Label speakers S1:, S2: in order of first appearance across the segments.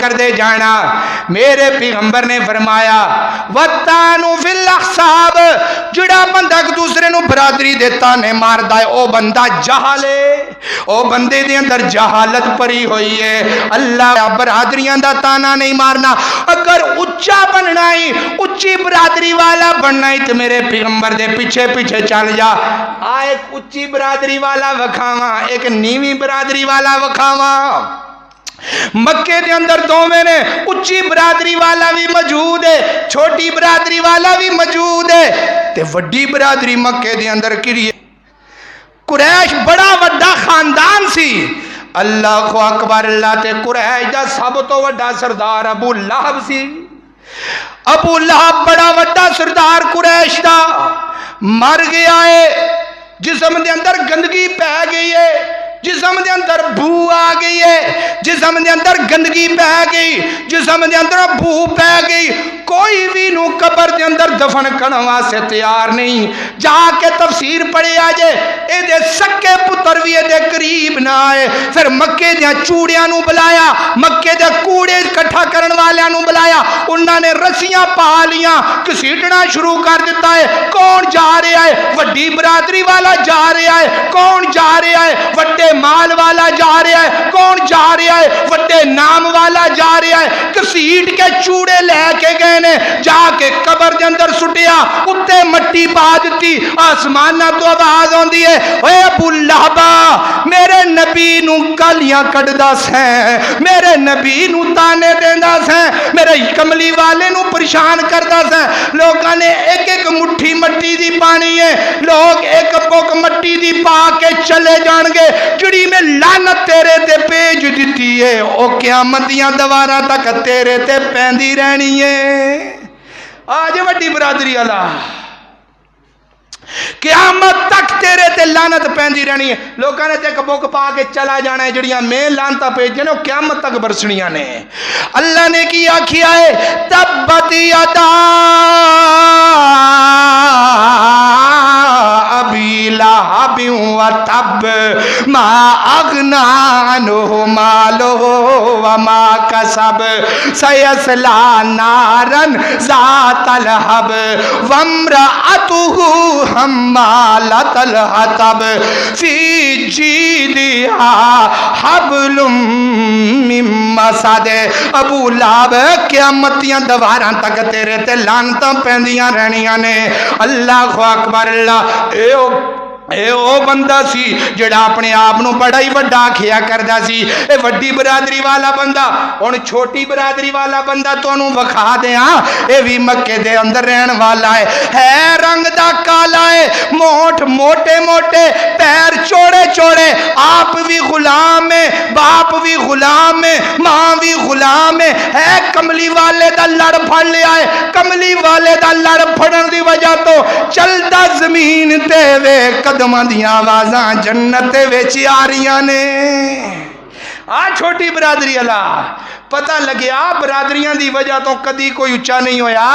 S1: کر دے جانا میرے پیغمبر نے فرمایا وَتَّانُ فِي الْأَحْسَابِ جڑا بندہ ایک دوسرے نو برادری دیتا نے ماردا ہے او بندہ جہل ہے، او بندے دے اندر جہالت پری ہوئی ہے۔ اللہ برادریاں دا تانا نہیں مارنا، اگر اچا بننا ہی اچھی برادری والا بننا ہی تو میرے پیغمبر دے پیچھے پیچھے چل جا، ایک اچھی برادری والا وکھاواں ایک نیوی برادری والا وکھاواں۔ مکے دے اندر دوویں نے اچھی برادری والا بھی موجود ہے، چھوٹی برادری والا بھی موجود ہے، تے وڈی برادری مکے دے اندر کری قریش بڑا وڈا خاندان سی۔ اللہ اکبر، اللہ تے قریش دا سب تو وڈا سردار ابو لہب سی۔ ابو لہب بڑا وڈا سردار قریش دا مر گیا ہے، جسم دے اندر گندگی پہ گئی ہے، جسم دے اندر بو آ گئی ہے، جسم دے اندر گندگی پہ گئی، جسم دے اندر بو پہ گئی، کوئی بھی نو قبر دے اندر دفن کرنے واسطے تیار نہیں۔ جا کے تفسیر پڑھے آجے اے دے سکے پتر بھی اے دے قریب نہ آئے، پھر مکے دے چوڑیاں نو بلایا، مکے دے کوڑے کٹھا کرن والیاں نو بلایا، انہاں نے رسیاں پا لیاں، کسیٹنا شروع کر دیتا ہے۔ کون جا رہا ہے؟ وڈی برادری والا جا رہا ہے۔ کون جا رہا ہے؟ وڈے مال والا جا رہا ہے۔ کون جا رہا ہے؟ وڈے نام والا جا رہا ہے۔ کسیٹ کے چوڑے لے کے گئے نے، جا کے قبر دے اندر سٹیا، اتے مٹی پا دیتی، آسمانہ تو آواز ہوندی ہے اے ابو لہبا میرے نبی نو گالیاں کڈدا سیں، میرے نبی نو تانے دیندا سیں، میرے کملی والے نو پریشان کردا سیں۔ لوگاں نے ایک ایک مٹھی مٹی دی پانی ہے، لوگ ایک پوک مٹی دی پا کے چلے جان گے، جڑی میں لعنت تیرے تے بھیج دیتی ہے او قیامت دیاں دوبارہ تک تیرے تے پیندی رہنی ہے۔ آج وڈی برادری والا قیامت تک تیرے تے لعنت پیندی رہنی ہے۔ لوگاں نے تے ایک بک پا کے چلا جانا ہے، جڑیاں میں لعنتاں بھیجنے نے قیامت تک برسنیاں نے۔ اللہ نے کی آکھیا ہے تبت یدا ابی لہب وتب ما اغنی عنہ مالہ وما کسب سیصلی نارا ذات لہب وامرأتہ حمالۃ الحطب فی جیدہا حبل من مسد۔ ابو لہب قیامتیاں دوبارہ تک تیرے تے لعنتاں پیندیاں رہنیاں نے۔ اللہ اکبر، اللہ اے او بندہ سی جڑا اپنے آپ نو بڑا ہی وڈا کھیا کردا سی۔ اے وڈی برادری والا بندہ ہن چھوٹی برادری والا بندہ تانوں وکھا دیاں، اے بھی مکے دے اندر رہن والا ہے رنگ دا کالا ہے، مونٹھ موٹے موٹے، پیر چوڑے چوڑے، آپ بھی غلام ہے، باپ بھی غلام ہے، ماں بھی غلام ہے کملی والے دا لڑ پھڑ لیا ہے۔ کملی والے دا لڑ پھڑن دی وجہ تو چلدا زمین تے وے قدماں دیاں آوازاں جنت وچ آ رہیاں نے۔ چھوٹی برادری والا پتہ لگیا برادریاں دی وجہ تو کدی کوئی اچا نہیں ہویا۔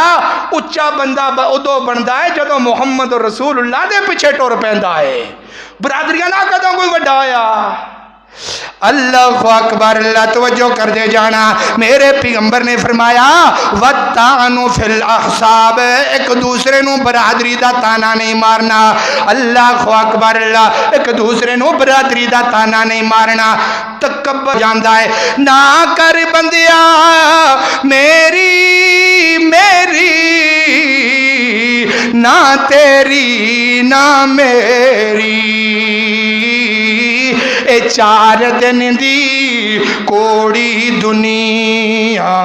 S1: اچا بندہ ادو بندا ہے جدو محمد رسول اللہ دے پیچھے ٹر پیندا ہے، برادریاں نہ کدوں کوئی وڈا ہویا۔ اللہ اکبر، اللہ توجہ کر دے جانا میرے پیغمبر نے فرمایا وَالطَّعْنُ فِي الْأَحْسَابِ ایک دوسرے نو برادری دا تانا نہیں مارنا۔ اللہ اکبر، اللہ ایک دوسرے نو برادری دا تانا نہیں مارنا۔ تکبر جاندا ہے نہ کر بندیا میری میری نہ تیری نہ میری، اے چار دن دی کوڑی دنیا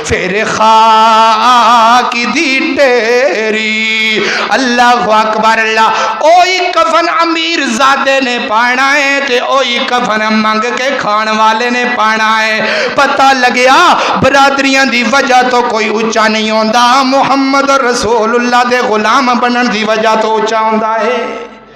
S1: پھر خاک دی ٹیری۔ اللہ اکبر، اللہ اوہی کفن امیر زادے نے پانا ہے تے اوہی کفن منگ کے کھان والے نے پانا ہے۔ پتہ لگیا برادریاں دی وجہ تو کوئی اچا نہیں ہوندا، محمد رسول اللہ دے غلام بنن دی وجہ تو اچا ہوندا ہے۔